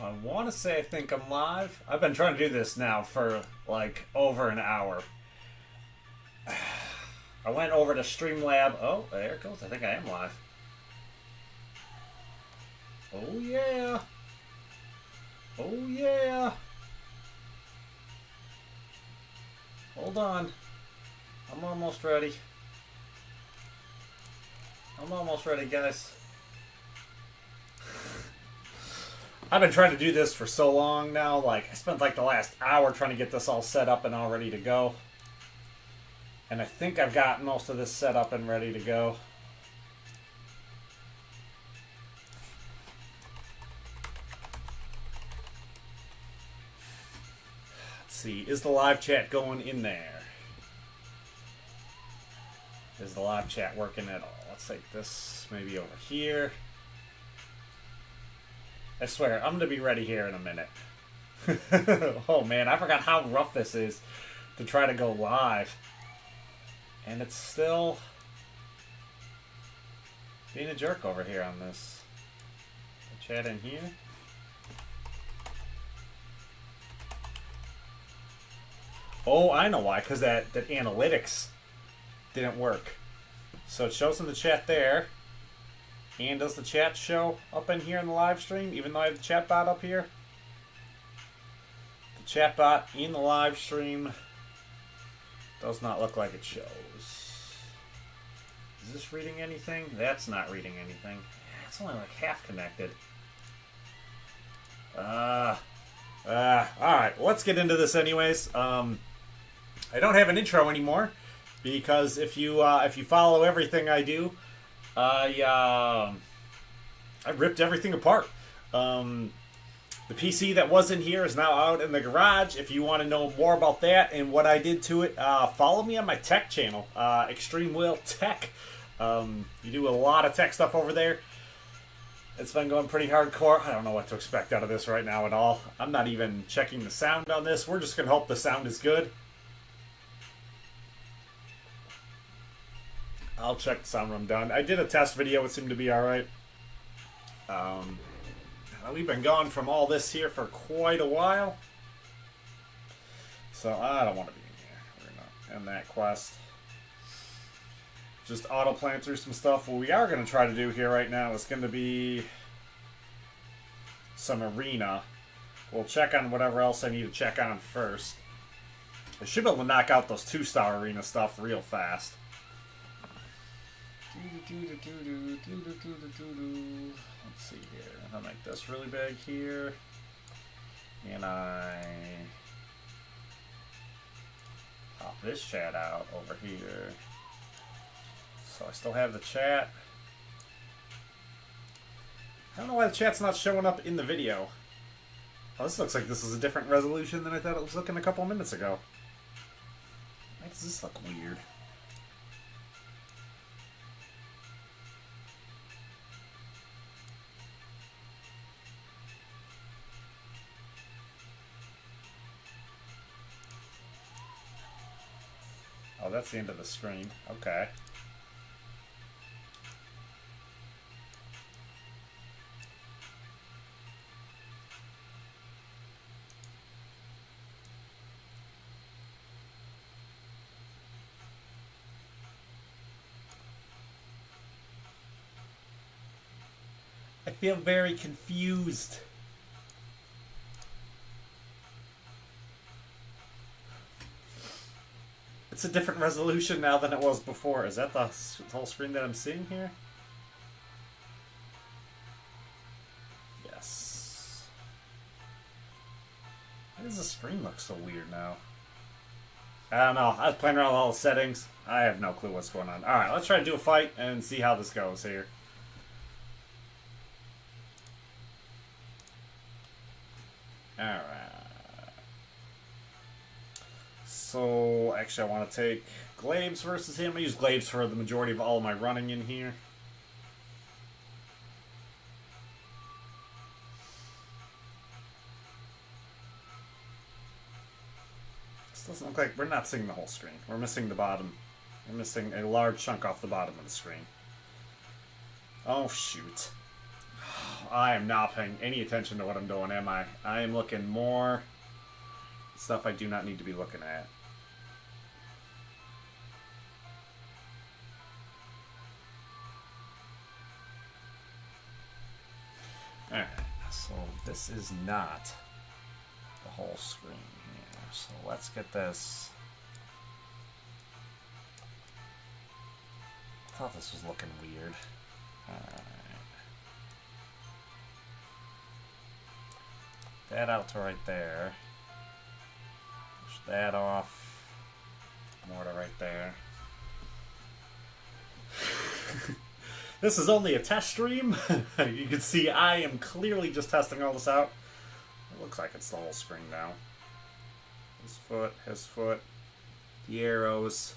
I want to say I think I'm live. I've been trying to do this now for like over an hour. I went over to Streamlab. Oh, there it goes. I think I am live. Oh yeah. Oh yeah. Hold on. I'm almost ready. I'm almost ready, guys. I've been trying to do this for so long now. Like, I spent like the last hour trying to get this all set up and all ready to go. And I think I've got most of this set up and ready to go. Let's see. Is the live chat going in there? Is the live chat working at all? Let's take this maybe over here. I swear, I'm going to be ready here in a minute. Oh man, I forgot how rough this is to try to go live. And it's still being a jerk over here on this. Chat in here. Oh, I know why. Because that analytics didn't work. So it shows in the chat there. And does the chat show up in here in the live stream, even though I have the chat bot up here? The chat bot in the live stream does not look like it shows. Is this reading anything? That's not reading anything. It's only like half connected. Alright, let's get into this anyways. I don't have an intro anymore because if you follow everything I do, I ripped everything apart. The PC that was in here is now out in the garage. If you want to know more about that and what I did to it, follow me on my tech channel, Extreme Will Tech. You do a lot of tech stuff over there. It's been going pretty hardcore. I don't know what to expect out of this right now at all. I'm not even checking the sound on this. We're just going to hope the sound is good. I'll check the sound when I'm done. I did a test video. It seemed to be alright. We've been gone from all this here for quite a while. So I don't want to be in here. We're going to end that quest. Just auto-plan through some stuff. What we are going to try to do here right now is going to be some arena. We'll check on whatever else I need to check on first. I should be able to knock out those 2-star arena stuff real fast. Let's see here. I'll make this really big here. And I pop this chat out over here. So I still have the chat. I don't know why the chat's not showing up in the video. Oh, this looks like this is a different resolution than I thought it was looking a couple minutes ago. Why does this look weird? Oh, that's the end of the screen. Okay. I feel very confused. It's a different resolution now than it was before. Is that the whole screen that I'm seeing here? Yes. Why does the screen look so weird now? I don't know. I was playing around with all the settings. I have no clue what's going on. Alright, let's try to do a fight and see how this goes here. Alright. So, actually I want to take Glaives versus him. I use Glaives for the majority of all of my running in here. This doesn't look like... We're not seeing the whole screen. We're missing the bottom. We're missing a large chunk off the bottom of the screen. Oh, shoot. I am not paying any attention to what I'm doing, am I? I am looking more stuff I do not need to be looking at. Alright, so this is not the whole screen here. So let's get this. I thought this was looking weird. Alright. That out to right there. Push that off. More to right there. This is only a test stream. You can see I am clearly just testing all this out. It looks like it's the whole screen now. His foot, the arrows.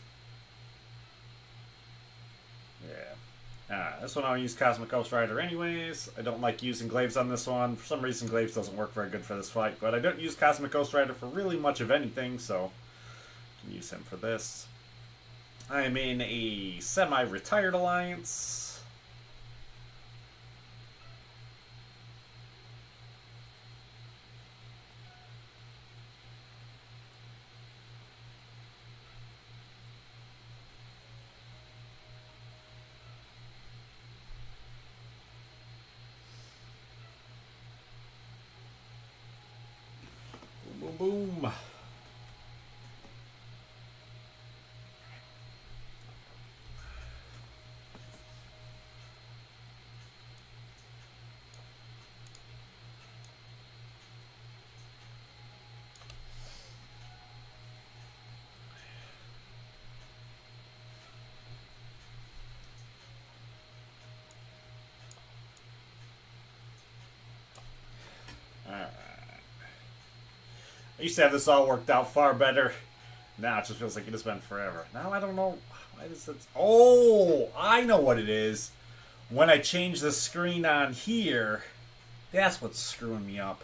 Yeah. This one I'll use Cosmic Ghost Rider anyways. I don't like using Glaives on this one. For some reason Glaives doesn't work very good for this fight, but I don't use Cosmic Ghost Rider for really much of anything, so I can use him for this. I am in a semi-retired alliance. Boom. Alright. I used to have this all worked out far better. Now it just feels like it has been forever. Now I don't know. Why does it... Oh! I know what it is. When I change the screen on here, that's what's screwing me up.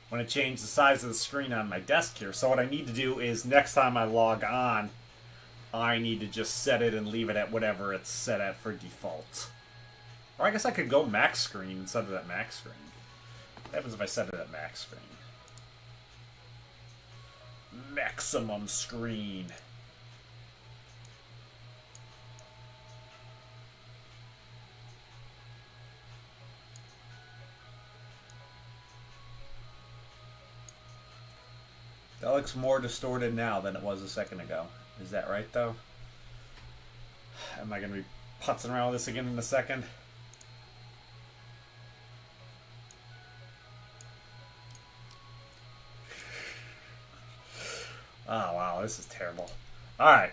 When I change the size of the screen on my desk here. So what I need to do is next time I log on, I need to just set it and leave it at whatever it's set at for default. Or I guess I could go max screen instead of that max screen. What happens if I set it at max screen? Maximum screen. That looks more distorted now than it was a second ago. Is that right, though? Am I going to be putzing around with this again in a second? Oh, wow, this is terrible. Alright.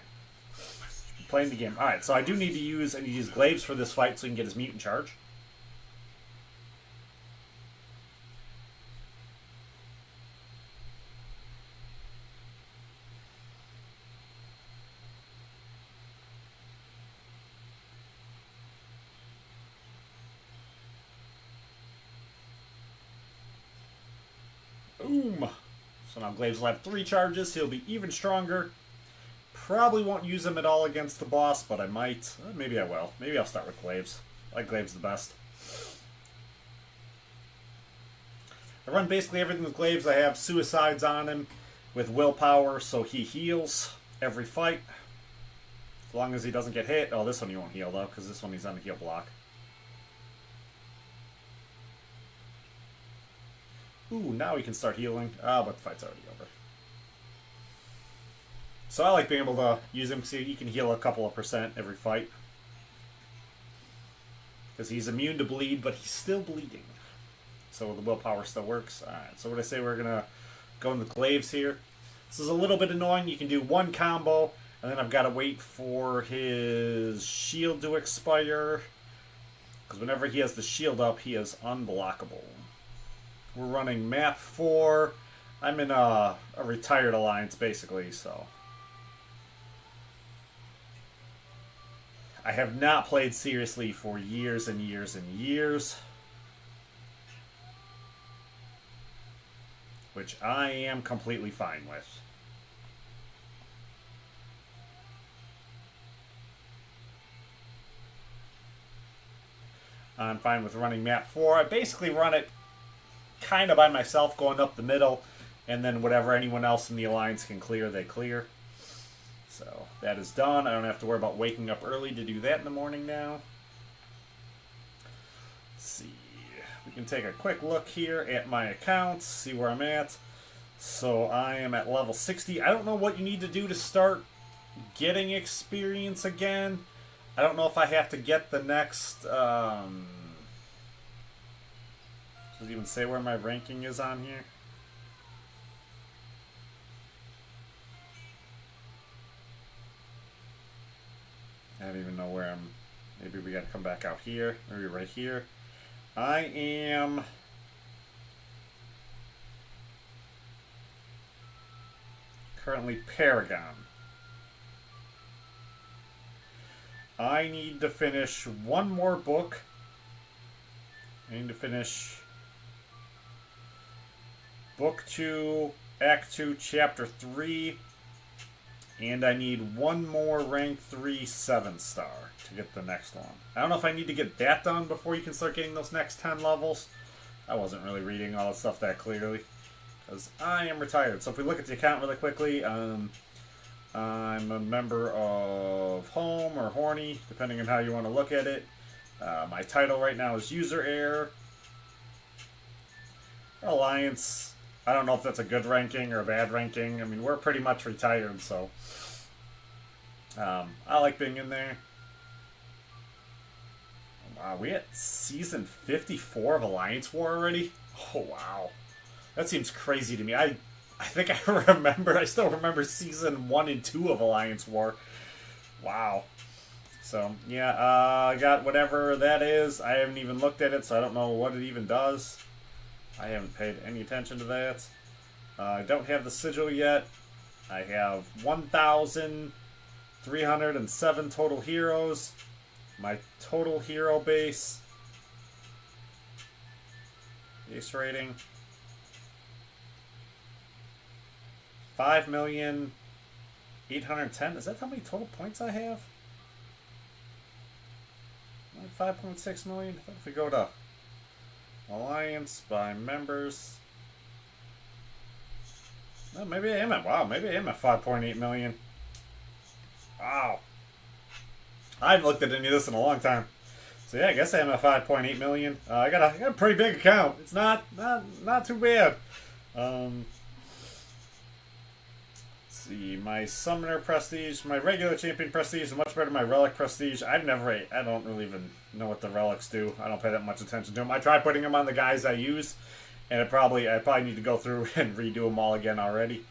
Playing the game. Alright, so I do need to use Glaives for this fight so he can get his mutant charge. Boom! So now Glaives will have 3 charges. He'll be even stronger. Probably won't use him at all against the boss, but I might. Maybe I will. Maybe I'll start with Glaives. I like Glaives the best. I run basically everything with Glaives. I have Suicides on him with Willpower, so he heals every fight. As long as he doesn't get hit. Oh, this one he won't heal, though, because this one he's on the heal block. Ooh, now he can start healing. Ah, but the fight's already over. So I like being able to use him, see, he can heal a couple of % every fight. Because he's immune to bleed, but he's still bleeding. So the willpower still works. Alright, so what I say, we're going to go in the Glaives here. This is a little bit annoying. You can do one combo, and then I've got to wait for his shield to expire. Because whenever he has the shield up, he is unblockable. We're running map 4. I'm in a retired alliance, basically, so. I have not played seriously for years and years and years. Which I am completely fine with. I'm fine with running map 4. I basically run it kind of by myself, going up the middle, and then whatever anyone else in the alliance can clear, they clear. So that is done. I don't have to worry about waking up early to do that in the morning now. Let's see. We can take a quick look here at my accounts, see where I'm at. So I am at level 60. I don't know what you need to do to start getting experience again. I don't know if I have to get the next... does it even say where my ranking is on here? I don't even know where I'm... Maybe we gotta come back out here. Maybe right here. I am... currently Paragon. I need to finish one more book. I need to finish Book 2, Act 2, Chapter 3. And I need one more Rank 3 7-star to get the next one. I don't know if I need to get that done before you can start getting those next 10 levels. I wasn't really reading all the stuff that clearly, because I am retired. So if we look at the account really quickly, I'm a member of Home or Horny, depending on how you want to look at it. My title right now is User Heir. Alliance, I don't know if that's a good ranking or a bad ranking. I mean, we're pretty much retired, so I like being in there. Wow, we at season 54 of Alliance War already? Oh, wow. That seems crazy to me. I think I still remember season 1 and 2 of Alliance War. Wow. So, yeah, I got whatever that is. I haven't even looked at it, so I don't know what it even does. I haven't paid any attention to that. I don't have the sigil yet. I have 1,307 total heroes. My total hero base rating 5,810,000. Is that how many total points I have? 5.6 million. If we go to Alliance by members, well, maybe I am at 5.8 million. Wow. I haven't looked at any of this in a long time. So yeah, I guess I am at 5.8 million. I got a pretty big account. It's not too bad. Let's see, my summoner prestige, my regular champion prestige is much better than my relic prestige. I don't really even know what the relics do. I don't pay that much attention to them. I try putting them on the guys I use, and I probably need to go through and redo them all again already.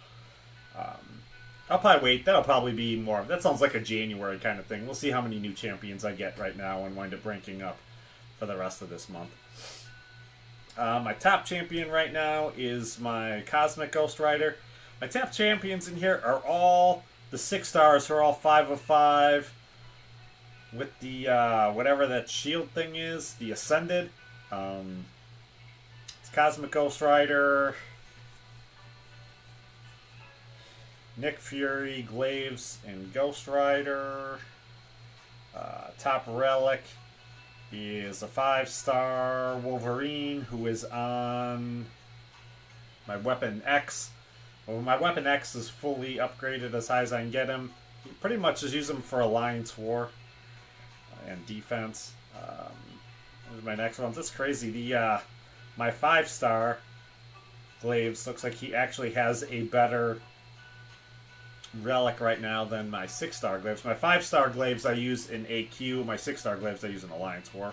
I'll probably wait. That'll probably be more. That sounds like a January kind of thing. We'll see how many new champions I get right now and wind up ranking up for the rest of this month. My top champion right now is my Cosmic Ghost Rider. My top champions in here are all the 6 stars who are all 5 of 5 with the whatever that shield thing is, the Ascended. It's Cosmic Ghost Rider, Nick Fury, Glaives, and Ghost Rider. Top relic is a 5-star Wolverine who is on my Weapon X. Well, my Weapon X is fully upgraded as high as I can get him. You pretty much just use him for Alliance War and defense. What is my next one? That's crazy. My 5-star Glaives looks like he actually has a better relic right now than my 6-star Glaives. My 5-star Glaives I use in AQ. My 6-star Glaives I use in Alliance War.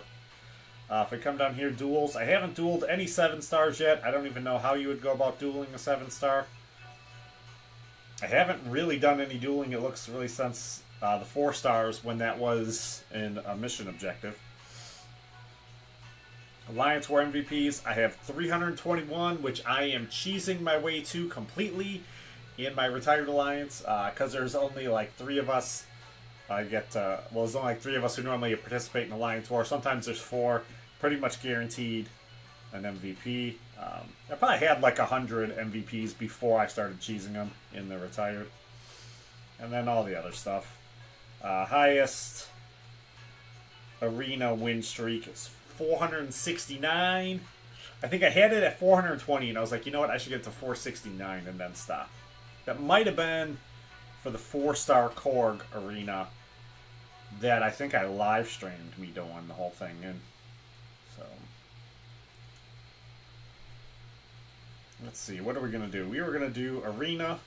If I come down here, duels. I haven't dueled any 7-stars yet. I don't even know how you would go about dueling a 7-star. I haven't really done any dueling, it looks really, since the 4-stars when that was in a mission objective. Alliance War MVPs, I have 321, which I am cheesing my way to completely in my retired alliance, because there's only like 3 of us. There's only like 3 of us who normally participate in Alliance War. Sometimes there's 4, pretty much guaranteed an MVP. I probably had like 100 MVPs before I started cheesing them in the retired. And then all the other stuff. Highest arena win streak is 469. I think I had it at 420, and I was like, you know what? I should get to 469 and then stop. That might have been for the 4-star Korg arena that I think I live streamed me doing the whole thing in. So let's see, what are we gonna do? We were gonna do arena,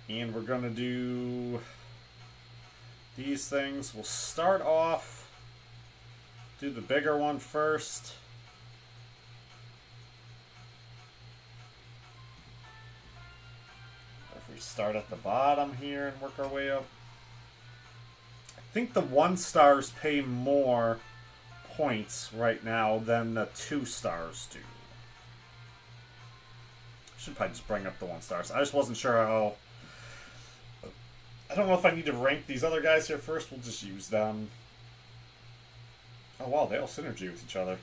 and we're gonna do these things. We'll start off, do the bigger one first. If we start at the bottom here and work our way up. I think the 1-stars pay more points right now than the 2-stars do. Should probably just bring up the 1-stars. I just wasn't sure how. I don't know if I need to rank these other guys here first. We'll just use them. Oh wow, they all synergy with each other.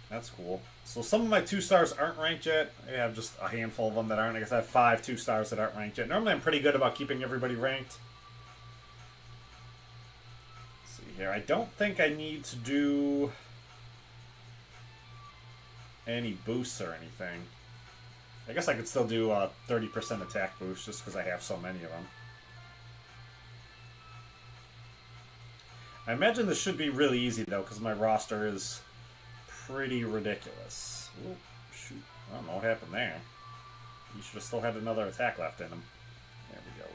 That's cool. So some of my 2-stars aren't ranked yet. I have just a handful of them that aren't. I guess I have 5 2-stars that aren't ranked yet. Normally I'm pretty good about keeping everybody ranked. Let's see here. I don't think I need to do any boosts or anything. I guess I could still do a 30% attack boost just because I have so many of them. I imagine this should be really easy though, because my roster is pretty ridiculous. Ooh, shoot. I don't know what happened there. He should have still had another attack left in him. There we go.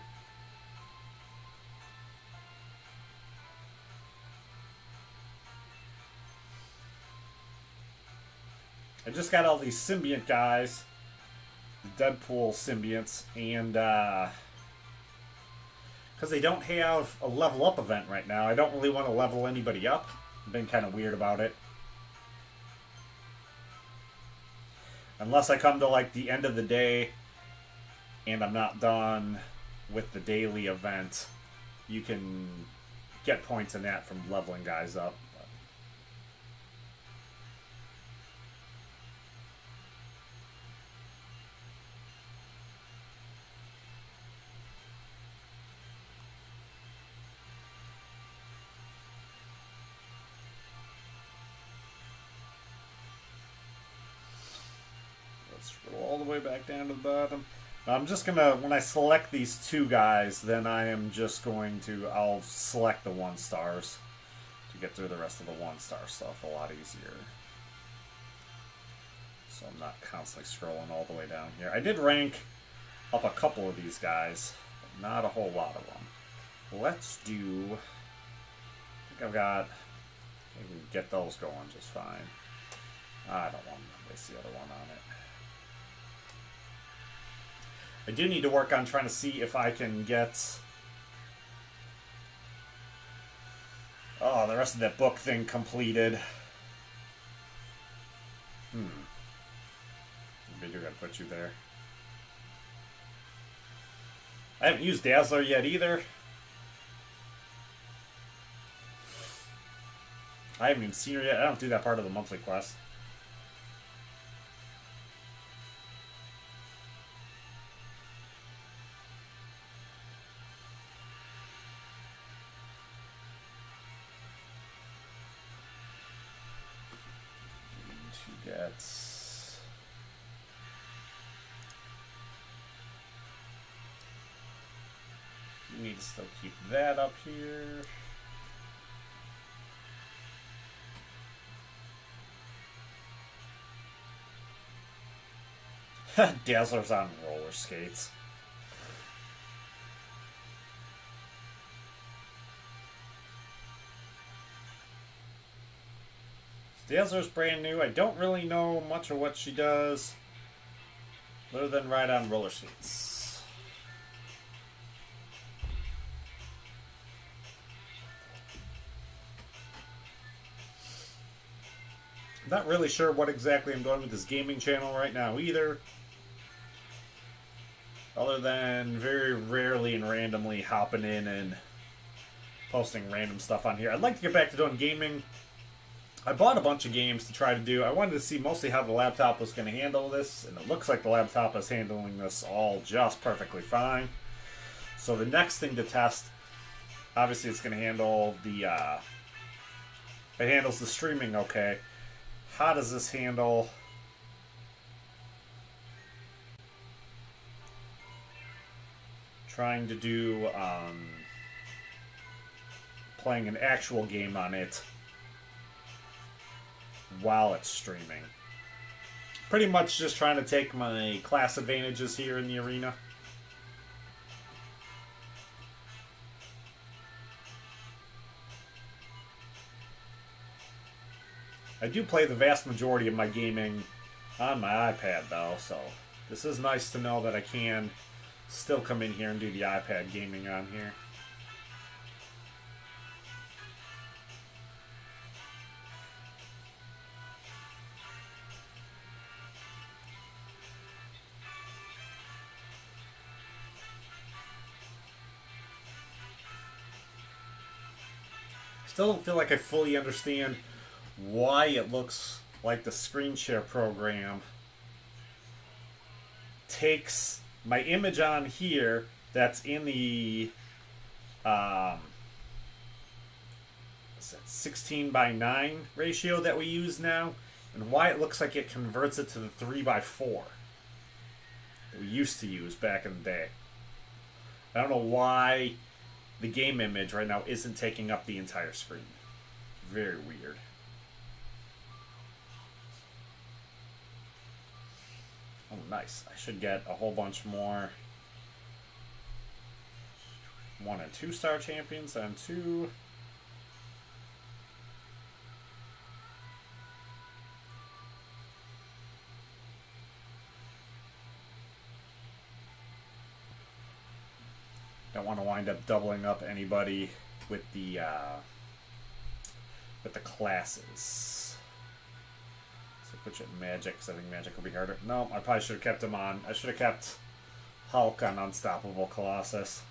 I just got all these symbiont guys. Deadpool symbionts, and because they don't have a level up event right now, I don't really want to level anybody up. I've been kind of weird about it. Unless I come to like the end of the day and I'm not done with the daily event, you can get points in that from leveling guys up. Scroll all the way back down to the bottom. I'm just gonna, when I select these 2 guys, then I am just going to, I'll select the 1-stars to get through the rest of the 1-star stuff a lot easier. So I'm not constantly scrolling all the way down here. I did rank up a couple of these guys, but not a whole lot of them. Let's do, I think I've got, maybe we can get those going just fine. I don't want to waste the other one on it. I do need to work on trying to see if I can get the rest of that book thing completed. Maybe I do gotta put you there. I haven't used Dazzler yet either. I haven't even seen her yet. I don't do that part of the monthly quest. You need to still keep that up here. Dazzler's on roller skates. Dazzler's brand new. I don't really know much of what she does other than ride on roller skates. Not really sure what exactly I'm doing with this gaming channel right now either. Other than very rarely and randomly hopping in and posting random stuff on here. I'd like to get back to doing gaming. I bought a bunch of games to try to do. I wanted to see mostly how the laptop was going to handle this, and it looks like the laptop is handling this all just perfectly fine. So the next thing to test Obviously, it's going to handle the it handles the streaming okay. How does this handle? Trying to do playing an actual game on it while it's streaming. Pretty much just trying to take my class advantages here in the arena. I do play the vast majority of my gaming on my iPad though, so this is nice to know that I can still come in here and do the iPad gaming on here. Still don't feel like I fully understand why it looks like the screen share program takes my image on here that's in the 16:9 ratio that we use now, and why it looks like it converts it to the 3:4 that we used to use back in the day. I don't know why the game image right now isn't taking up the entire screen. Very weird. Oh, nice. I should get a whole bunch more 1 and 2 star champions and 2. Don't want to wind up doubling up anybody with the classes. So put you in magic, because I think magic will be harder. No, I probably should have kept him on. I should have kept Hulk on Unstoppable Colossus.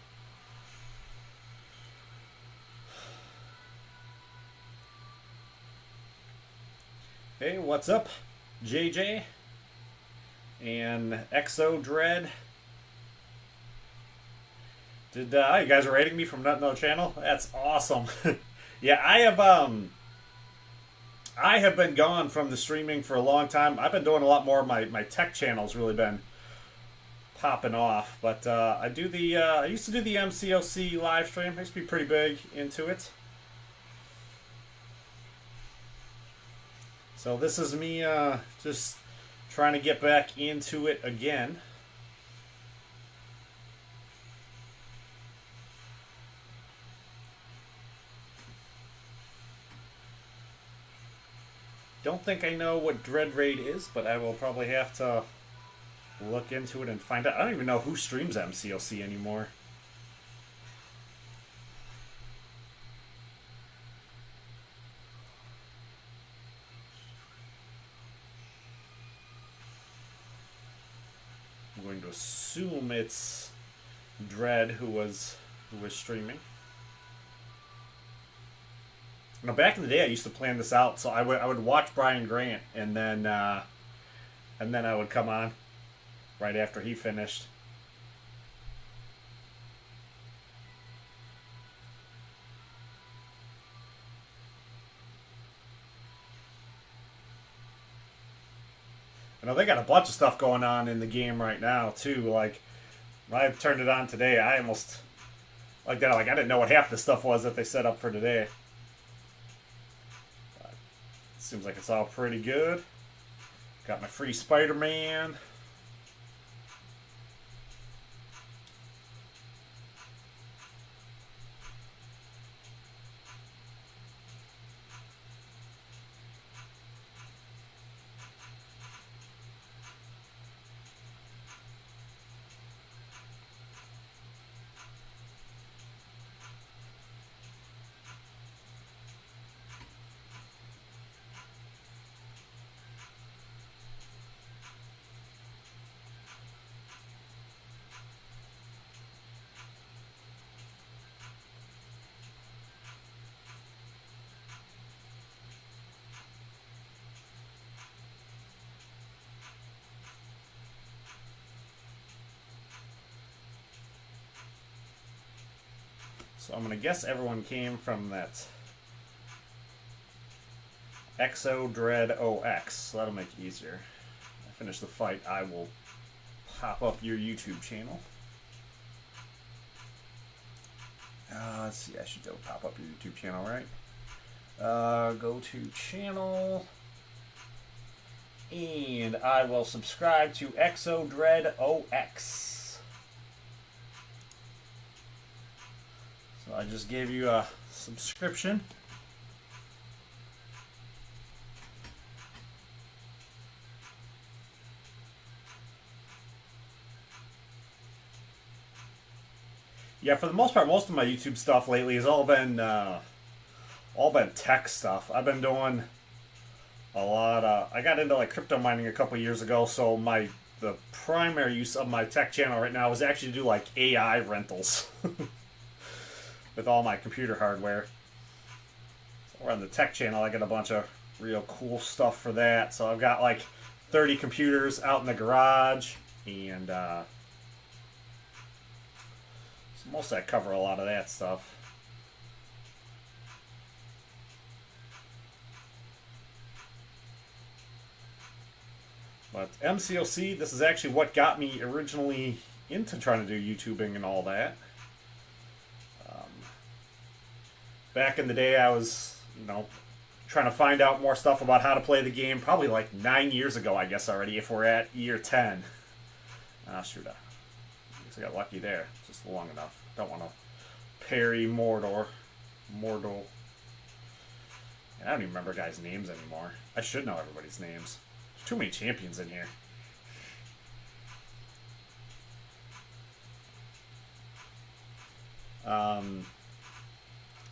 Hey, what's up, JJ and Exo Dread? Did you guys are rating me from Nut No Channel? That's awesome. Yeah, I have been gone from the streaming for a long time. I've been doing a lot more. My tech channel's really been popping off. But I used to do the mcoc live stream. I used to be pretty big into it. So this is me just trying to get back into it again. Don't think I know what Dread Raid is, but I will probably have to look into it and find out. I don't even know who streams mcoc anymore. I'm going to assume it's Dread who was streaming. Now, back in the day, I used to plan this out, so I would watch Brian Grant, and then I would come on right after he finished. I know they got a bunch of stuff going on in the game right now too. Like, when I turned it on today, I almost I didn't know what half the stuff was that they set up for today. Seems like it's all pretty good. Got my free Spider-Man. So I'm going to guess everyone came from that Exo Dread OX. So that'll make it easier. When I finish the fight, I will pop up your YouTube channel. Let's see, I should go pop up your YouTube channel, right? Go to channel. And I will subscribe to Exo Dread OX. So I just gave you a subscription. Yeah, for the most part, most of my YouTube stuff lately has all been tech stuff. I've been doing a lot. I got into like crypto mining a couple years ago, so the primary use of my tech channel right now is actually to do like AI rentals with all my computer hardware. So we're on the tech channel. I got a bunch of real cool stuff for that. So I've got like 30 computers out in the garage, and so mostly I cover a lot of that stuff. But MCOC, this is actually what got me originally into trying to do YouTubing and all that. Back in the day, I was, trying to find out more stuff about how to play the game, probably like 9 years ago, I guess already, if we're at year 10. Shoot, I guess I got lucky there, just long enough. Don't want to parry Mordor. And I don't even remember guys' names anymore. I should know everybody's names. There's too many champions in here.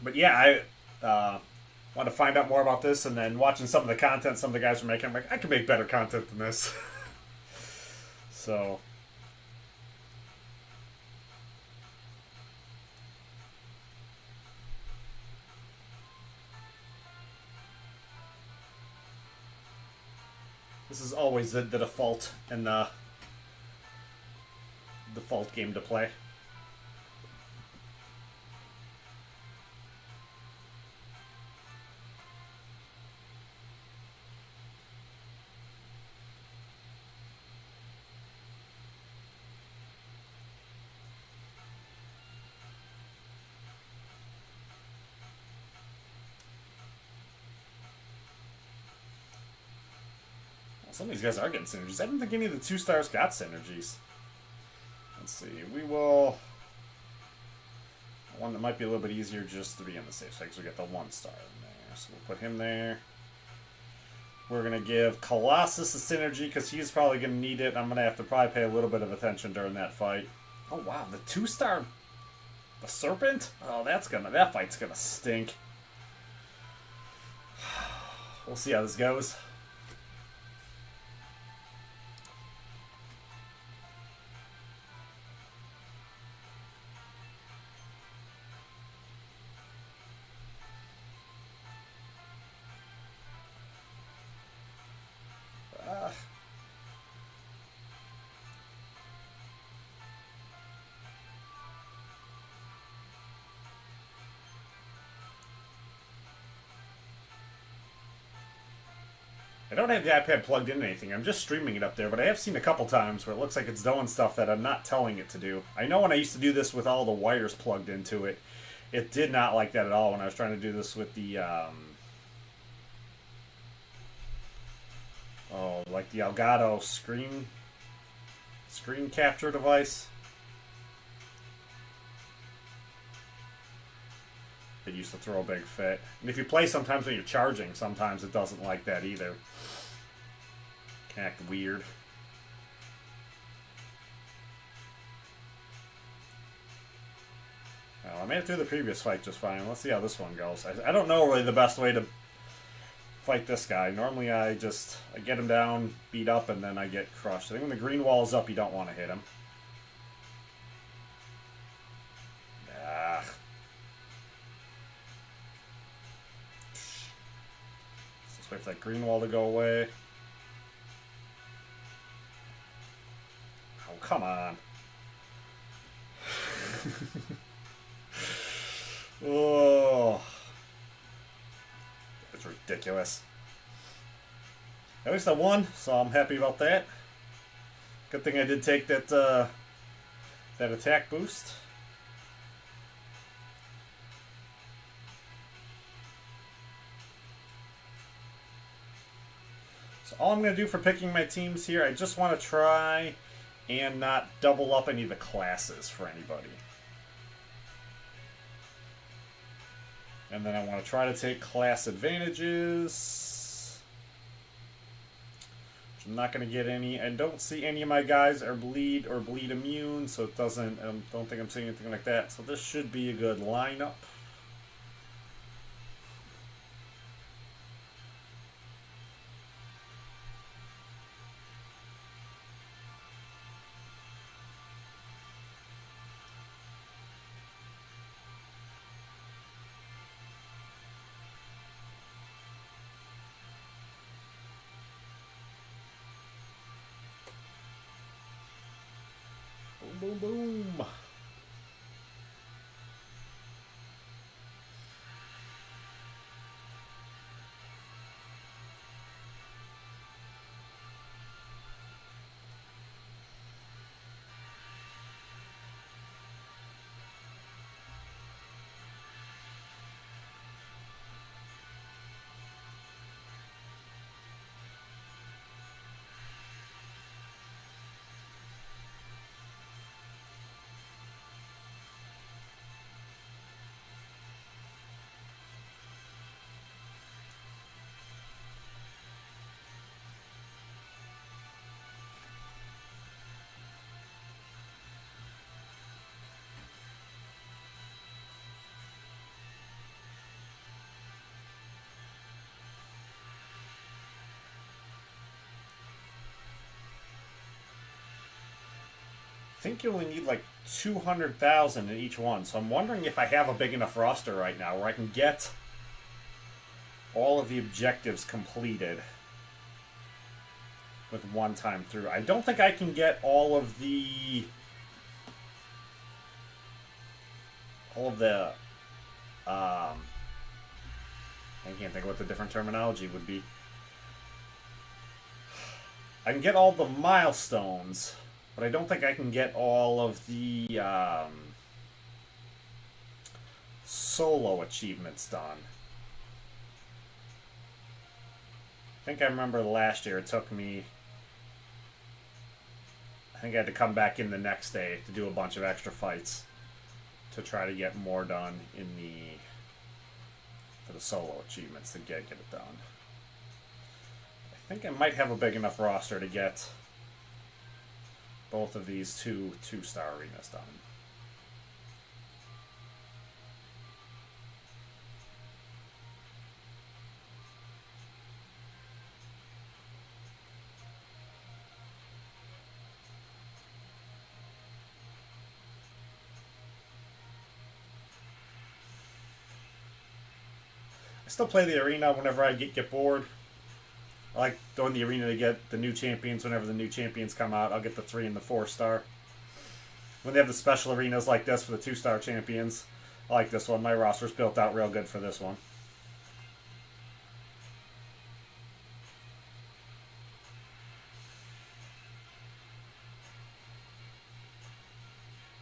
But yeah, I want to find out more about this, and then watching some of the content some of the guys are making, I'm like, I can make better content than this. So this is always the default and the default game to play. Some of these guys are getting synergies. I don't think any of the 2 stars got synergies. Let's see. We will... One that might be a little bit easier just to be on the safe side, because we got the 1 star in there. So we'll put him there. We're going to give Colossus a synergy, because he's probably going to need it. I'm going to have to probably pay a little bit of attention during that fight. Oh, wow. The 2 star... The Serpent? Oh, that fight's going to stink. We'll see how this goes. I don't have the iPad plugged into anything. I'm just streaming it up there, but I have seen a couple times where it looks like it's doing stuff that I'm not telling it to do. I know when I used to do this with all the wires plugged into it, it did not like that at all when I was trying to do this with the, like the Elgato screen capture device. It used to throw a big fit. And if you play sometimes when you're charging, sometimes it doesn't like that either. Can act weird. Well, I made it through the previous fight just fine. Let's see how this one goes. I don't know really the best way to fight this guy. Normally I get him down, beat up, and then I get crushed. I think when the green wall is up, you don't want to hit him. Wait for that green wall to go away. Oh, come on. Oh, it's ridiculous. At least I won, so I'm happy about that. Good thing I did take that attack boost. So all I'm going to do for picking my teams here, I just want to try and not double up any of the classes for anybody. And then I want to try to take class advantages. Which I'm not going to get any. I don't see any of my guys are bleed or bleed immune, so it doesn't. I don't think I'm seeing anything like that. So this should be a good lineup. Boom, boom, boom. I think you only need like 200,000 in each one, so I'm wondering if I have a big enough roster right now where I can get all of the objectives completed with one time through. I don't think I can get all of the I can't think of what the different terminology would be. I can get all the milestones, but I don't think I can get all of the solo achievements done. I think I remember last year it took me, I think I had to come back in the next day to do a bunch of extra fights to try to get more done for the solo achievements to get it done. I think I might have a big enough roster to get both of these two-star arenas done. I still play the arena whenever I get bored. I like doing the arena to get the new champions whenever the new champions come out. I'll get the 3 and the 4-star. When they have the special arenas like this for the 2-star champions, I like this one. My roster's built out real good for this one.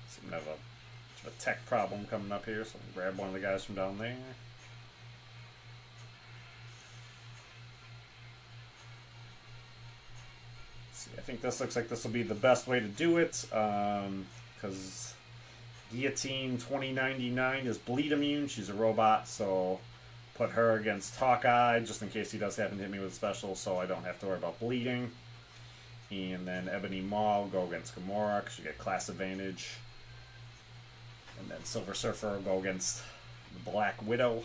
Seem to have a tech problem coming up here, so I'll grab one of the guys from down there. I think this looks like this will be the best way to do it, because Guillotine 2099 is bleed immune. She's a robot, so put her against Hawkeye, just in case he does happen to hit me with a special, so I don't have to worry about bleeding. And then Ebony Maw will go against Gamora, because you get class advantage. And then Silver Surfer will go against the Black Widow.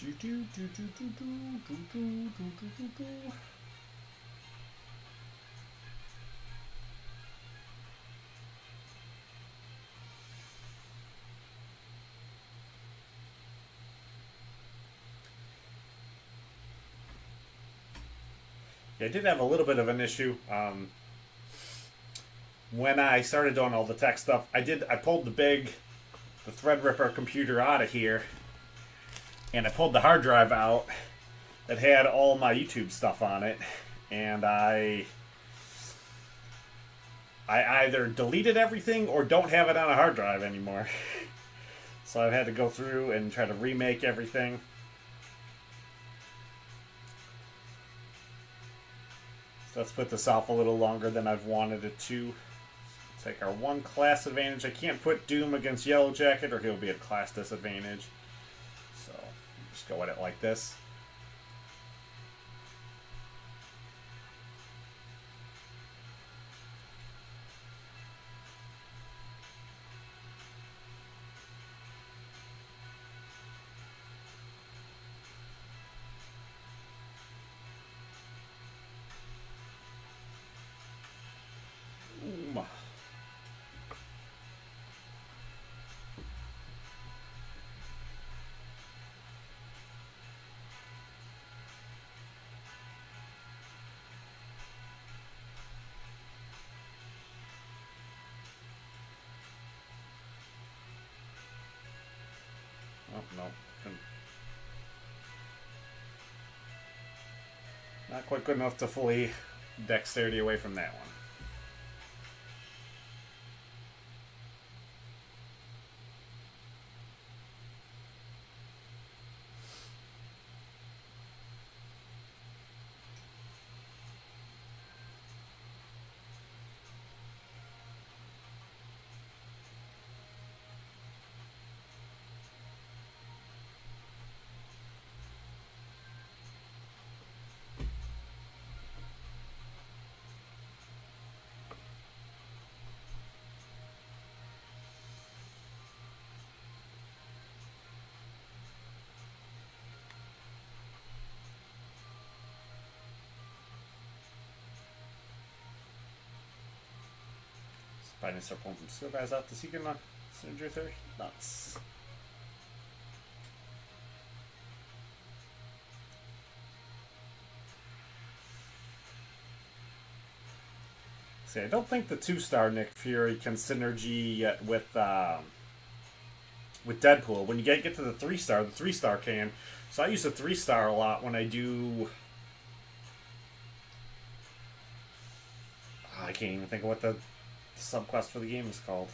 Yeah, I did have a little bit of an issue. When I started doing all the tech stuff, I pulled the Threadripper computer out of here, and I pulled the hard drive out that had all my YouTube stuff on it, and I either deleted everything or don't have it on a hard drive anymore. So I've had to go through and try to remake everything. So let's put this off a little longer than I've wanted it to. Take our one class advantage. I can't put Doom against Yellow Jacket or he'll be a class disadvantage. So just go at it like this. Oh, no. Not quite good enough to fully dexterity away from that one. Fighting start pulling some skill guys out to seek him Synergy 30. Nuts. See, I don't think the 2-star Nick Fury can synergy yet with Deadpool. When you get to the 3-star, the 3-star can. So I use the 3-star a lot when I do. Oh, I can't even think of what the subquest for the game is called.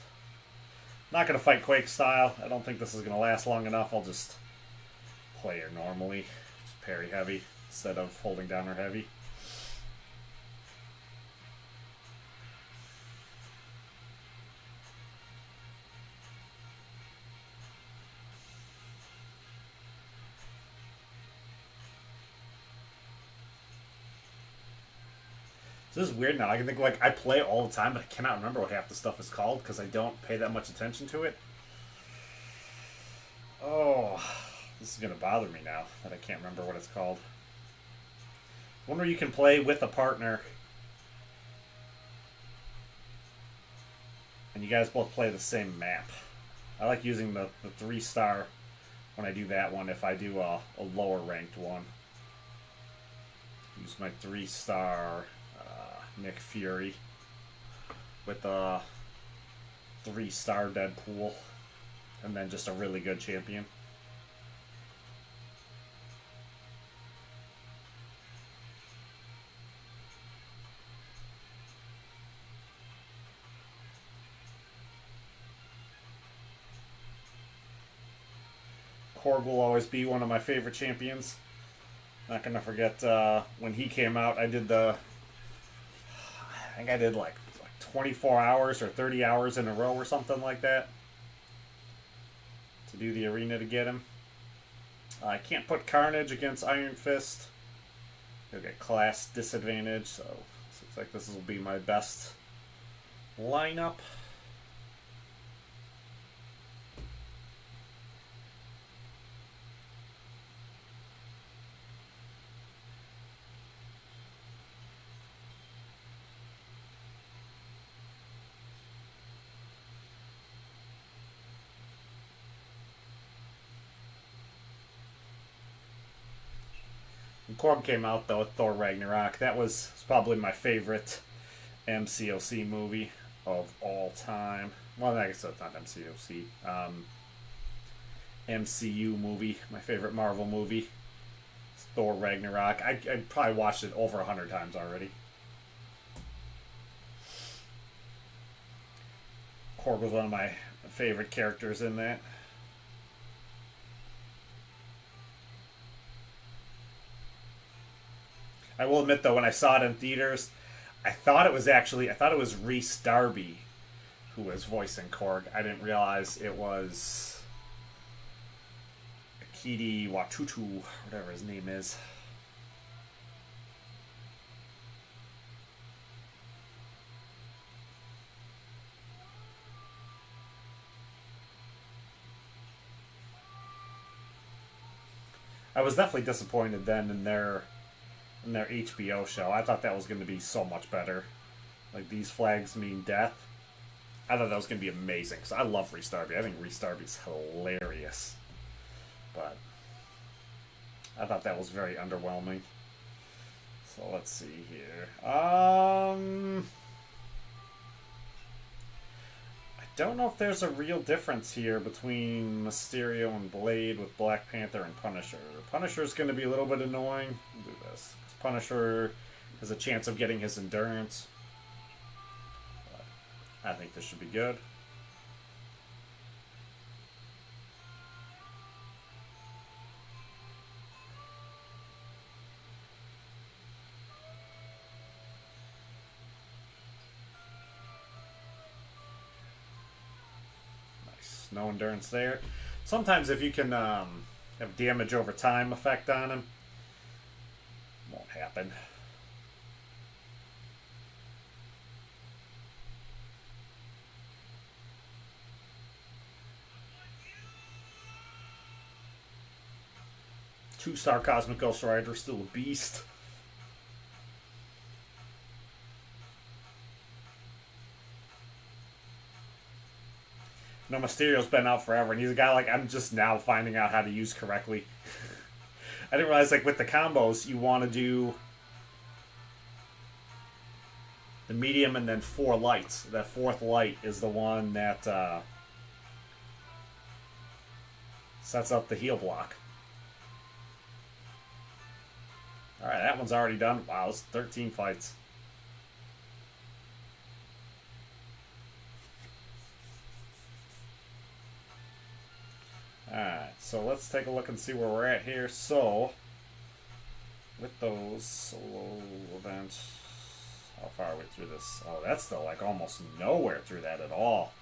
Not going to fight Quake style. I don't think this is going to last long enough. I'll just play her normally. Just parry heavy instead of holding down her heavy. This is weird now. I can think like I play it all the time, but I cannot remember what half the stuff is called because I don't pay that much attention to it. Oh, this is gonna bother me now that I can't remember what it's called. One where you can play with a partner, and you guys both play the same map. I like using the 3-star when I do that one. If I do a lower ranked one, use my 3-star. Nick Fury with a 3-star Deadpool and then just a really good champion. Korg will always be one of my favorite champions. Not gonna forget when he came out, I think I did like 24 hours or 30 hours in a row or something like that to do the arena to get him. I can't put Carnage against Iron Fist. He'll get class disadvantage, so it looks like this will be my best lineup. Korg came out though with Thor Ragnarok. That was probably my favorite MCOC movie of all time. Well, I guess that's not MCOC. MCU movie. My favorite Marvel movie. It's Thor Ragnarok. I probably watched it over 100 times already. Korg was one of my favorite characters in that. I will admit though, when I saw it in theaters, I thought it was Rhys Darby who was voicing Korg. I didn't realize it was Akidi Watutu, whatever his name is. I was definitely disappointed then in their HBO show. I thought that was going to be so much better. Like, these flags mean death. I thought that was going to be amazing because I love Rhys Darby. I think Rhys Darby's hilarious. But I thought that was very underwhelming. So let's see here. I don't know if there's a real difference here between Mysterio and Blade with Black Panther and Punisher. Punisher's going to be a little bit annoying. We'll do this. Punisher has a chance of getting his endurance. But I think this should be good. Nice. No endurance there. Sometimes if you can have damage over time effect on him, won't happen. Two-star Cosmic Ghost Rider, still a beast. No, Mysterio's been out forever, and he's a guy like I'm just now finding out how to use correctly. I didn't realize, like, with the combos, you want to do the medium and then 4 lights. That 4th light is the one that sets up the heal block. Alright, that one's already done. Wow, it's 13 fights. Alright, so let's take a look and see where we're at here. So, with those solo events, how far are we through this? Oh, that's still like almost nowhere through that at all.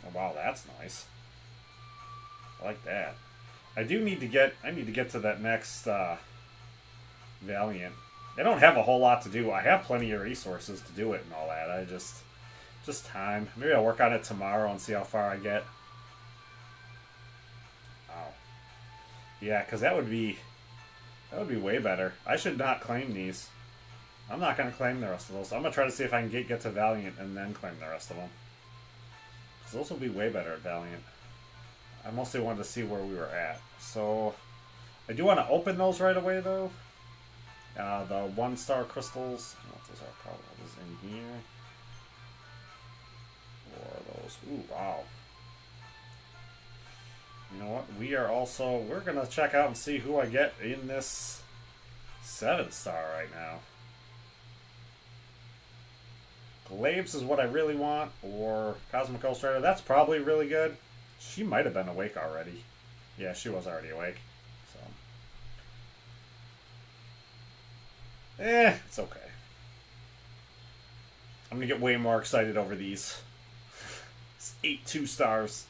Oh, wow, that's nice. I like that. I need to get to that next Valiant. I don't have a whole lot to do. I have plenty of resources to do it and all that. I just time. Maybe I'll work on it tomorrow and see how far I get. Wow. Yeah, because that would be way better. I should not claim these. I'm not going to claim the rest of those. I'm going to try to see if I can get to Valiant and then claim the rest of them. Because those will be way better at Valiant. I mostly wanted to see where we were at. So, I do want to open those right away, though. The 1-star crystals. I don't know if those are probably in here. Or those. Ooh, wow. You know what? We're going to check out and see who I get in this 7-star right now. Glaives is what I really want. Or Cosmic Ghost Rider. That's probably really good. She might have been awake already. Yeah, she was already awake. It's okay. I'm gonna get way more excited over these. It's 8 2-stars.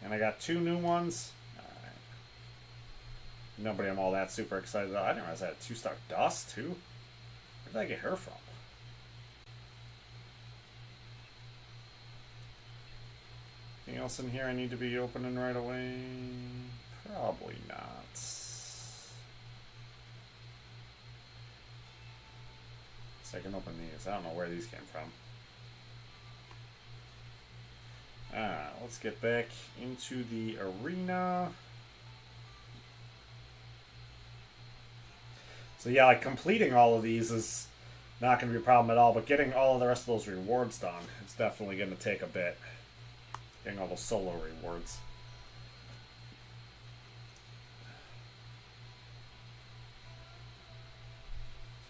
And I got 2 new ones. Alright. Nobody I'm all that super excited about. I didn't realize I had a 2-star Dust, too. Where did I get her from? Anything else in here I need to be opening right away? Probably not. I can open these. I don't know where these came from. Let's get back into the arena. So yeah, like completing all of these is not going to be a problem at all, but getting all of the rest of those rewards done is definitely going to take a bit. Getting all those solo rewards.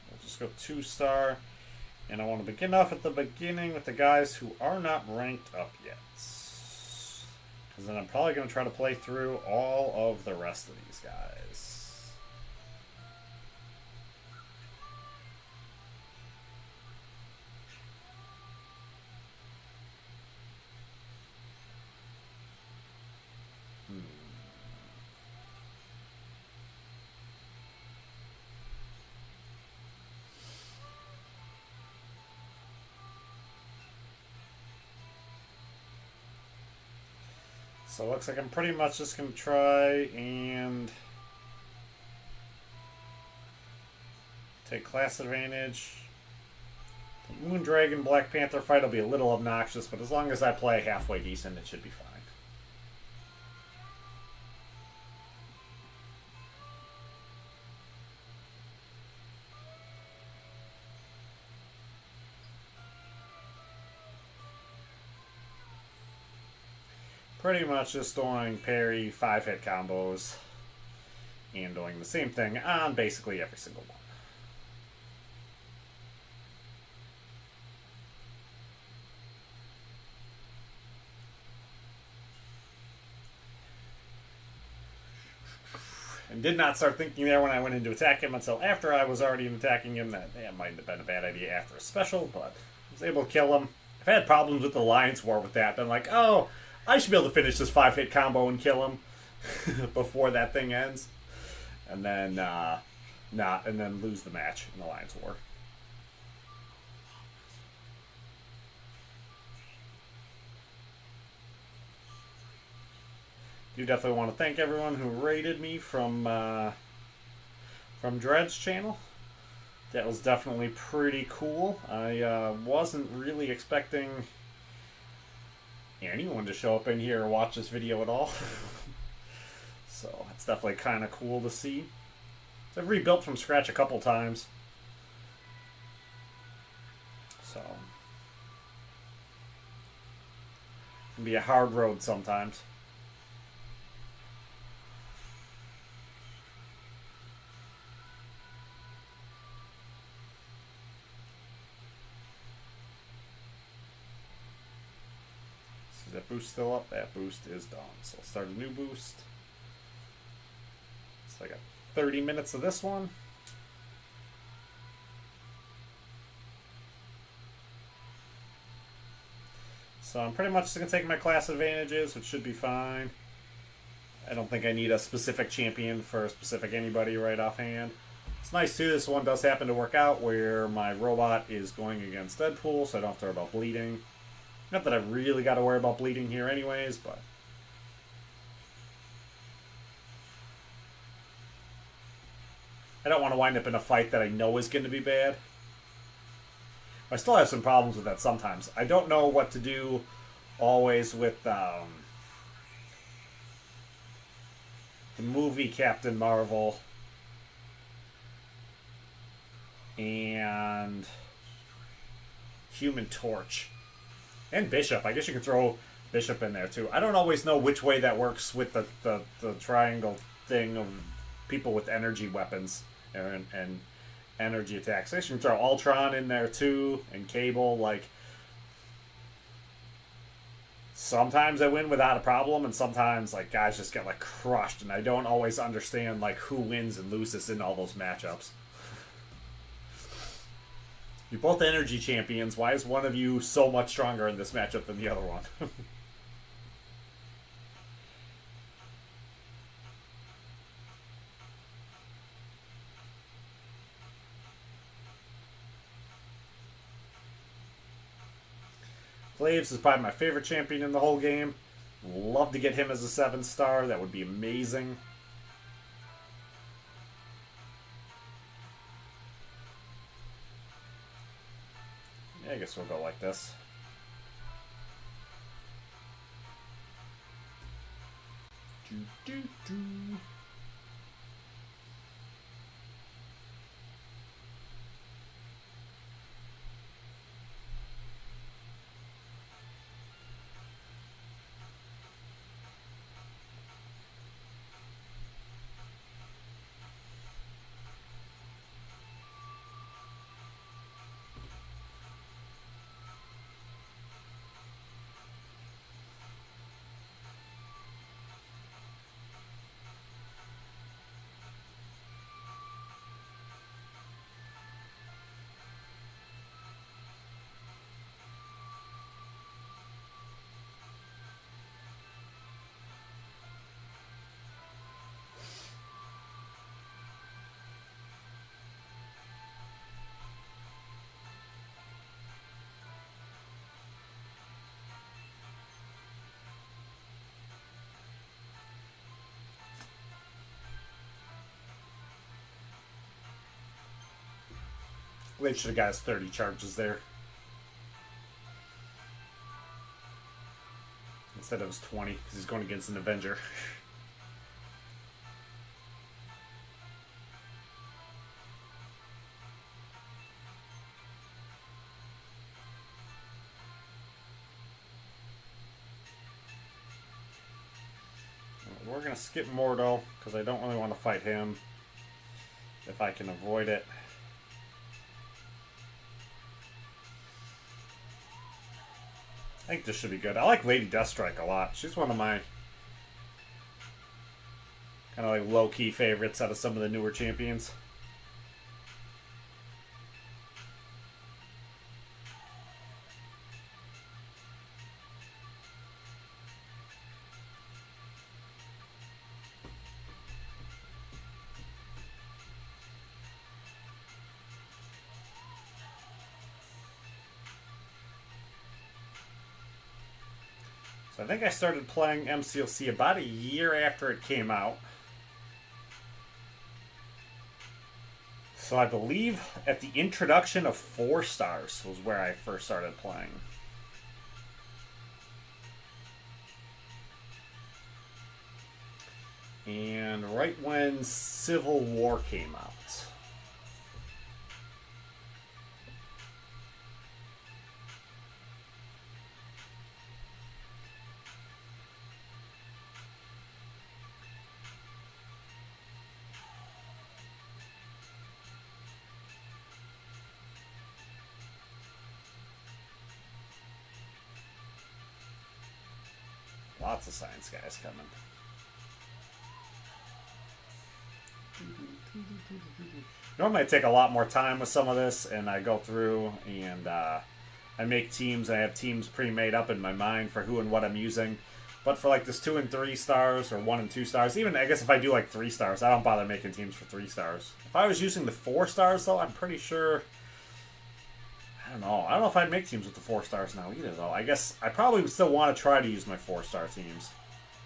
We'll just go 2-star. And I want to begin off at the beginning with the guys who are not ranked up yet. Because then I'm probably going to try to play through all of the rest of these guys. So it looks like I'm pretty much just going to try and take class advantage. The Moondragon Black Panther fight will be a little obnoxious, but as long as I play halfway decent, it should be fine. Pretty much just doing parry 5-hit combos and doing the same thing on basically every single one. And did not start thinking there when I went in to attack him until after I was already attacking him. That might have been a bad idea after a special, but I was able to kill him. I've had problems with the Alliance War with that. Been like, oh, I should be able to finish this 5-hit combo and kill him before that thing ends. And then and then lose the match in the Alliance War. Do definitely want to thank everyone who rated me from Dred's channel. That was definitely pretty cool. I wasn't really expecting anyone to show up in here or watch this video at all. So it's definitely kind of cool to see. So I've rebuilt from scratch a couple times. So it can be a hard road sometimes. Is that boost still up? That boost is done. So I'll start a new boost. So I got 30 minutes of this one. So I'm pretty much just going to take my class advantages, which should be fine. I don't think I need a specific champion for a specific anybody right offhand. It's nice too, this one does happen to work out where my robot is going against Deadpool, so I don't have to worry about bleeding. Not that I've really got to worry about bleeding here anyways, but I don't want to wind up in a fight that I know is going to be bad. I still have some problems with that sometimes. I don't know what to do always with the movie Captain Marvel and Human Torch. And Bishop. I guess you can throw Bishop in there too. I don't always know which way that works with the triangle thing of people with energy weapons and energy attacks. I guess you can throw Ultron in there too, and Cable. Like, sometimes I win without a problem, and sometimes like guys just get like crushed, and I don't always understand like who wins and loses in all those matchups. You're both energy champions. Why is one of you so much stronger in this matchup than the other one? Claves is probably my favorite champion in the whole game. Love to get him as a 7-star. That would be amazing. I guess we'll go like this. They should have got his 30 charges there. Instead of his 20, because he's going against an Avenger. We're going to skip Mordo, because I don't really want to fight him if I can avoid it. I think this should be good. I like Lady Deathstrike a lot. She's one of my kind of like low-key favorites out of some of the newer champions. So I think I started playing MCOC about a year after it came out. So I believe at the introduction of 4 stars was where I first started playing. And right when Civil War came out. Lots of science guys coming. Normally I take a lot more time with some of this, and I go through and I make teams. I have teams pre-made up in my mind for who and what I'm using. But for like this 2 and 3 stars, or 1 and 2 stars, even I guess if I do like 3 stars, I don't bother making teams for 3 stars. If I was using the 4 stars though, I'm pretty sure... I don't know if I'd make teams with the 4 stars now either, though. I guess I probably would still want to try to use my 4-star teams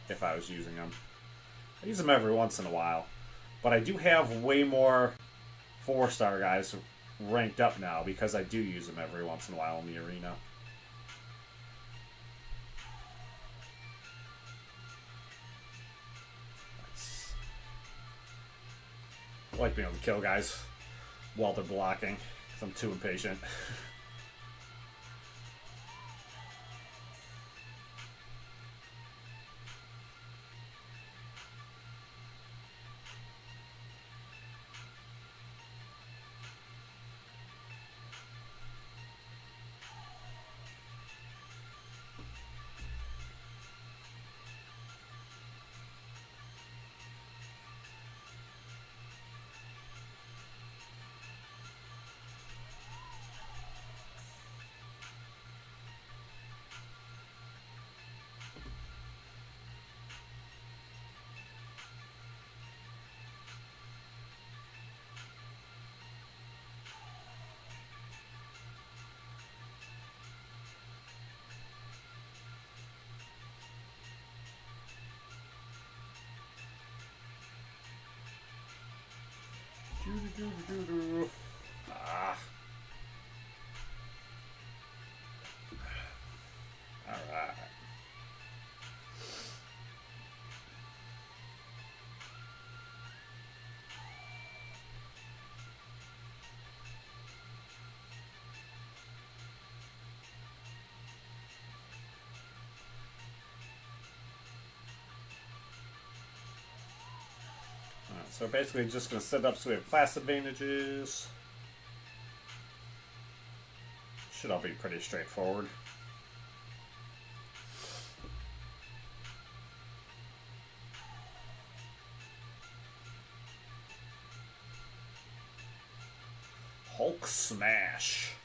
if I was using them. I use them every once in a while. But I do have way more 4-star guys ranked up now because I do use them every once in a while in the arena. Nice. I like being able to kill guys while they're blocking because I'm too impatient. Ah. Alright. So basically just going to set up so we have class advantages. Should all be pretty straightforward. Hulk smash.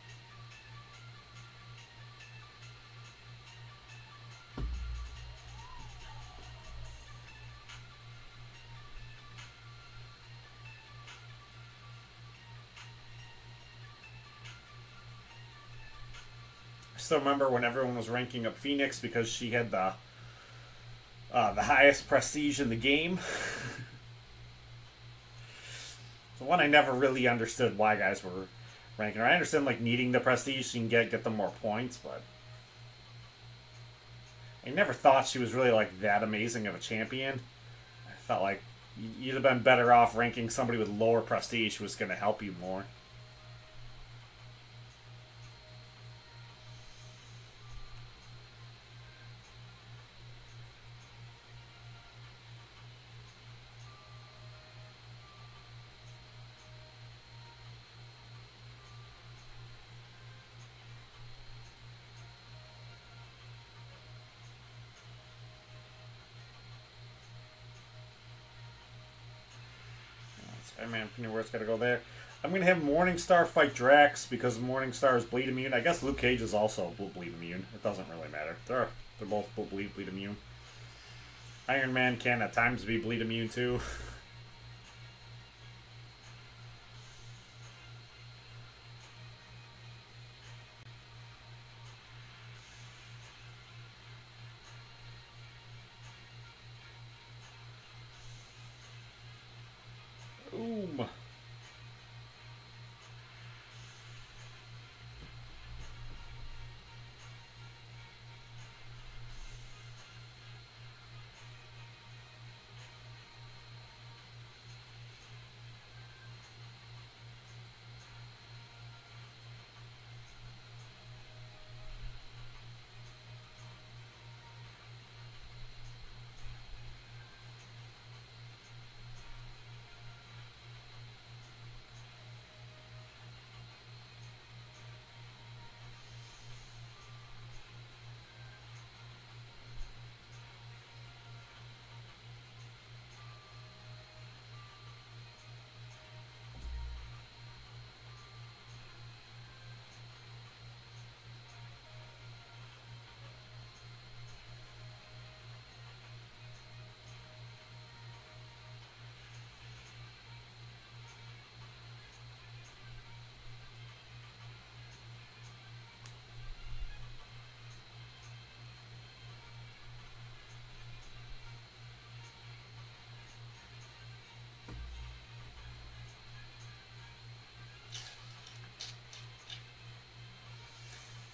I still remember when everyone was ranking up Phoenix because she had the highest prestige in the game. The one I never really understood why guys were ranking her. I understand like needing the prestige so you can get them more points, but I never thought she was really like that amazing of a champion. I felt like you'd have been better off ranking somebody with lower prestige who was going to help you more. Spider-Man Pennyworth's got to go there. I'm going to have Morningstar fight Drax because Morningstar is bleed immune. I guess Luke Cage is also bleed immune. It doesn't really matter. They're both bleed immune. Iron Man can at times be bleed immune too. Boom.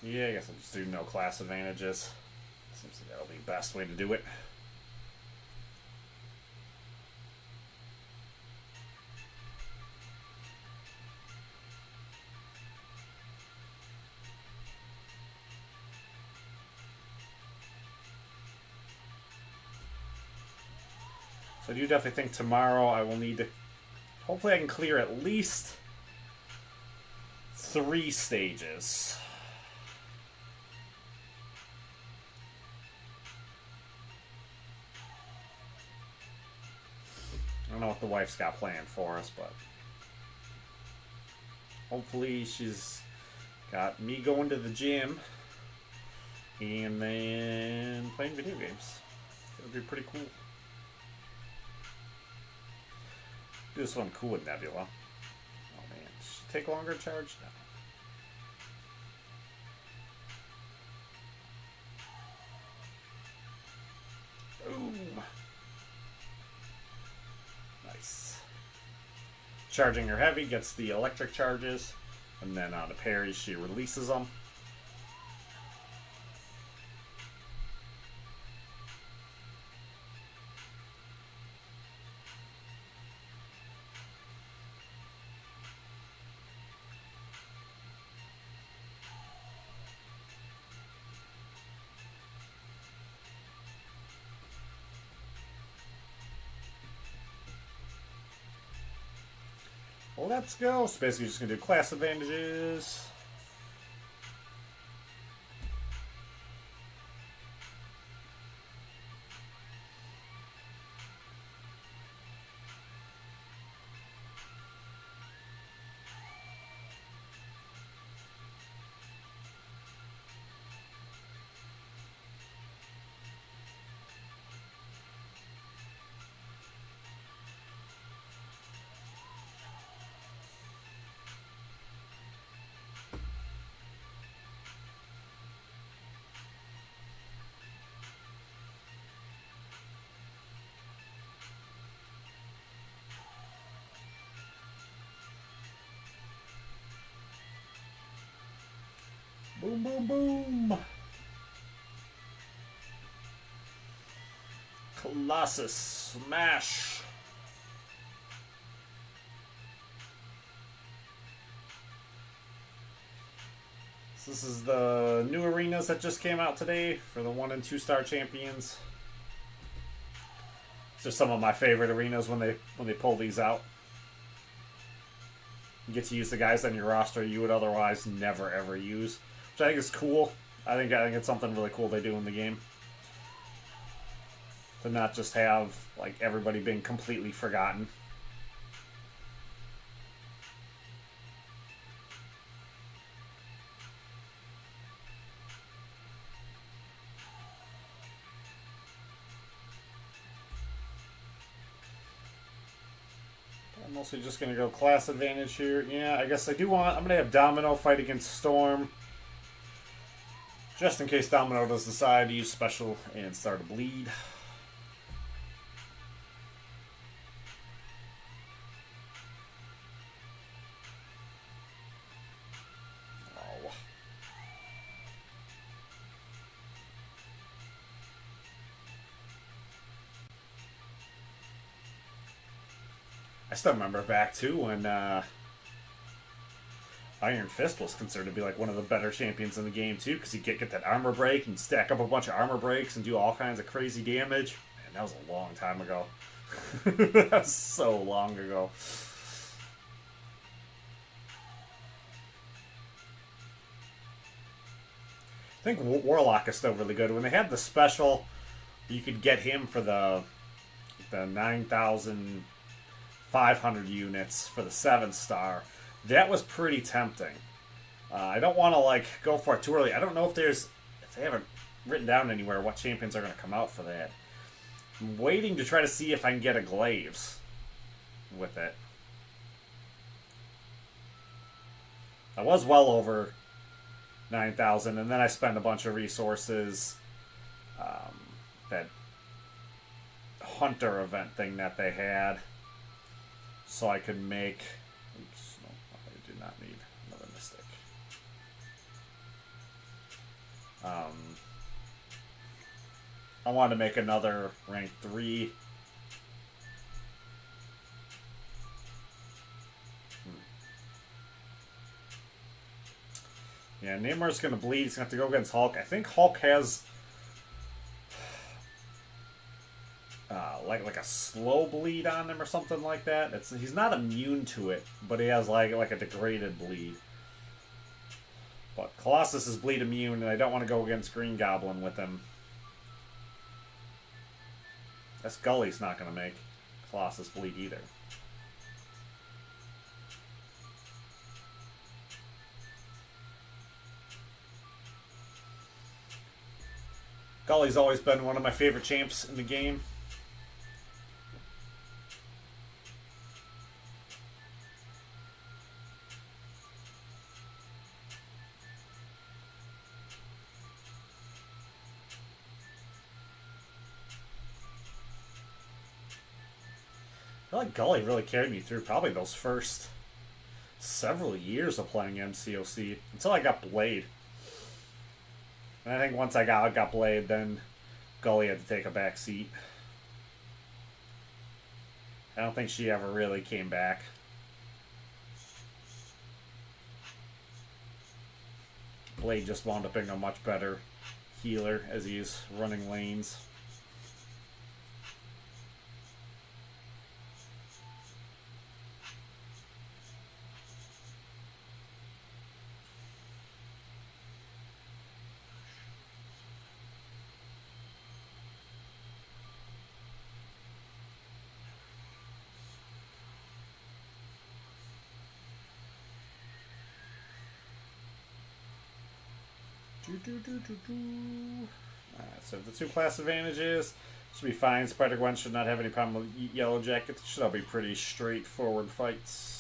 Yeah, I guess I'll just do no class advantages. Seems like that'll be the best way to do it. So I do definitely think tomorrow I will need to... Hopefully I can clear at least 3 stages. I don't know what the wife's got planned for us, but hopefully she's got me going to the gym and then playing video games. It'll be pretty cool. Do this one cool with Nebula. Oh man, should she take longer to charge? No. Boom. Nice. Charging her heavy gets the electric charges, and then on the parry she releases them. Let's go. So basically just going to do class advantages. Boom, boom, boom. Colossus smash. So this is the new arenas that just came out today for the 1 and 2 star champions. It's just some of my favorite arenas when they pull these out. You get to use the guys on your roster you would otherwise never ever use, which I think is cool. I think it's something really cool they do in the game. To not just have like everybody being completely forgotten. I'm mostly just going to go class advantage here. Yeah, I guess I do want... I'm going to have Domino fight against Storm. Just in case Domino does decide to use special and start a bleed. Oh. I still remember back too when Iron Fist was considered to be like one of the better champions in the game too, because you get that armor break and stack up a bunch of armor breaks and do all kinds of crazy damage. Man, that was a long time ago. That was so long ago. I think Warlock is still really good. When they had the special, you could get him for the 9,500 units for the 7-star. That was pretty tempting. I don't want to like go for it too early. I don't know if they haven't written down anywhere what champions are going to come out for that. I'm waiting to try to see if I can get a Glaives with it. I was well over 9,000, and then I spent a bunch of resources. That hunter event thing that they had, so I could make. Oops, no, I do not need another mystic. I wanted to make another rank 3. Yeah, Neymar's going to bleed. He's going to have to go against Hulk. I think Hulk has like a slow bleed on him or something like that. He's not immune to it, but he has like a degraded bleed. But Colossus is bleed immune, and I don't want to go against Green Goblin with him. That Gully's not going to make Colossus bleed either. Gully's always been one of my favorite champs in the game. I feel like Gully really carried me through probably those first several years of playing MCOC until I got Blade. And I think once I got Blade, then Gully had to take a back seat. I don't think she ever really came back. Blade just wound up being a much better healer as he's running lanes. So the two class advantages should be fine. Spider-Gwen should not have any problem with Yellow Jackets. Should all be pretty straightforward fights.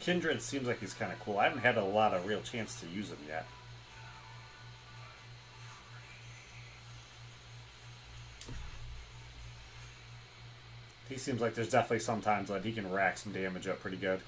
Kindred seems like he's kind of cool. I haven't had a lot of real chance to use him yet. He seems like there's definitely some times that he can rack some damage up pretty good.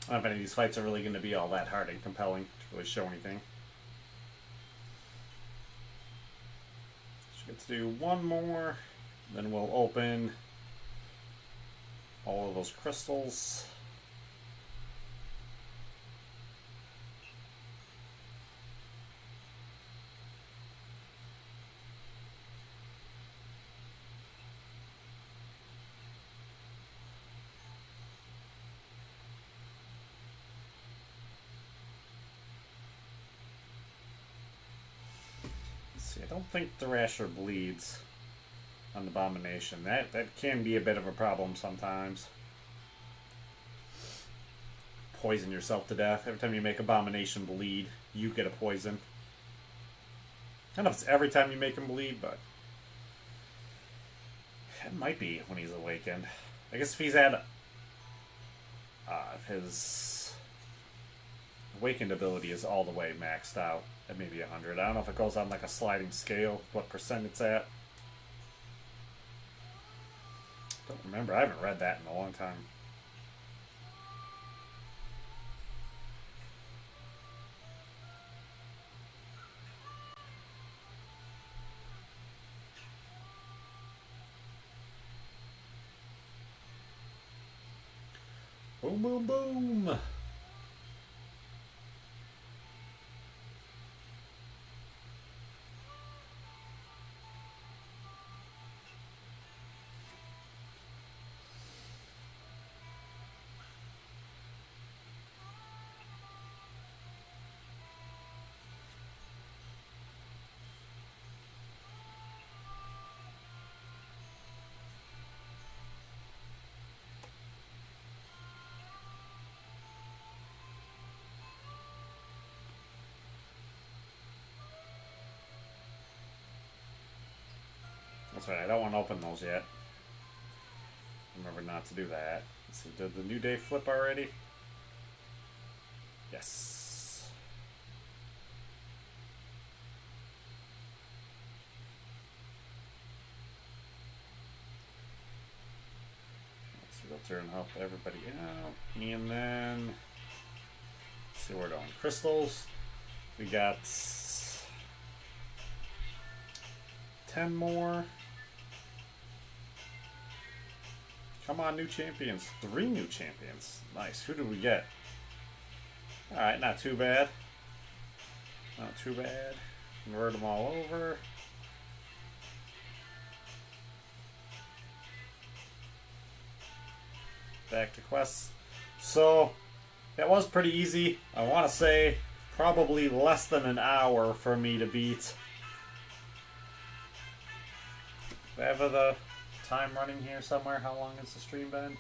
I don't know if any of these fights are really going to be all that hard and compelling to really show anything. So we get to do one more, then we'll open all of those crystals. I don't think Thrasher bleeds on the Abomination. That can be a bit of a problem sometimes. Poison yourself to death. Every time you make Abomination bleed, you get a poison. I don't know if it's every time you make him bleed, but it might be when he's awakened. I guess if he's had if his awakened ability is all the way maxed out at maybe 100. I don't know if it goes on like a sliding scale, what percent it's at. Don't remember. I haven't read that in a long time. Boom, boom, boom. That's right, I don't want to open those yet. Remember not to do that. Let's see, did the New Day flip already? Yes. filter and help everybody out. And then, let's see where we're going. Crystals. We got 10 more. Come on, new champions. 3 new champions. Nice. Who did we get? Alright, not too bad. Not too bad. Convert them all over. Back to quests. So, that was pretty easy. I want to say probably less than an hour for me to beat. Do I have the time running here somewhere? How long has the stream been?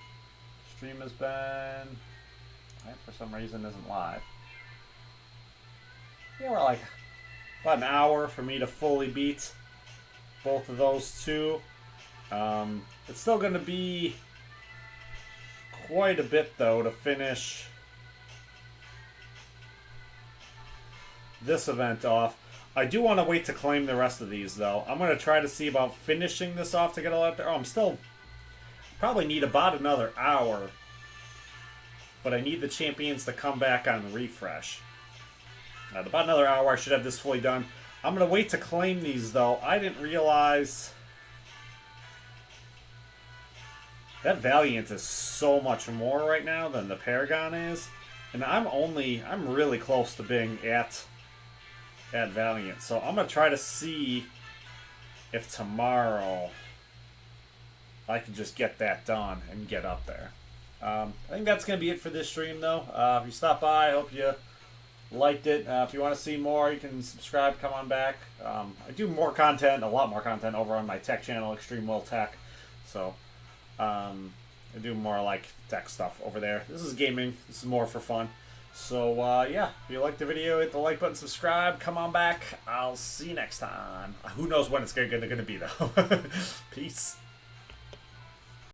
Stream has been, for some reason, isn't live. Yeah, we're like about an hour for me to fully beat both of those two. It's still going to be quite a bit, though, to finish this event off. I do want to wait to claim the rest of these, though. I'm going to try to see about finishing this off to get all out there. Oh, I'm still... probably need about another hour. But I need the champions to come back on refresh. About another hour, I should have this fully done. I'm going to wait to claim these, though. I didn't realize... that Valiant is so much more right now than the Paragon is. And I'm really close to being at Valiant. So I'm going to try to see if tomorrow I can just get that done and get up there. I think that's going to be it for this stream, though. If you stopped by, I hope you liked it. If you want to see more, you can subscribe, come on back. I do more content, a lot more content over on my tech channel, Extreme Will Tech. So I do more like tech stuff over there. This is gaming. This is more for fun. So, yeah, if you liked the video, hit the like button, subscribe, come on back. I'll see you next time. Who knows when it's going to be, though. Peace.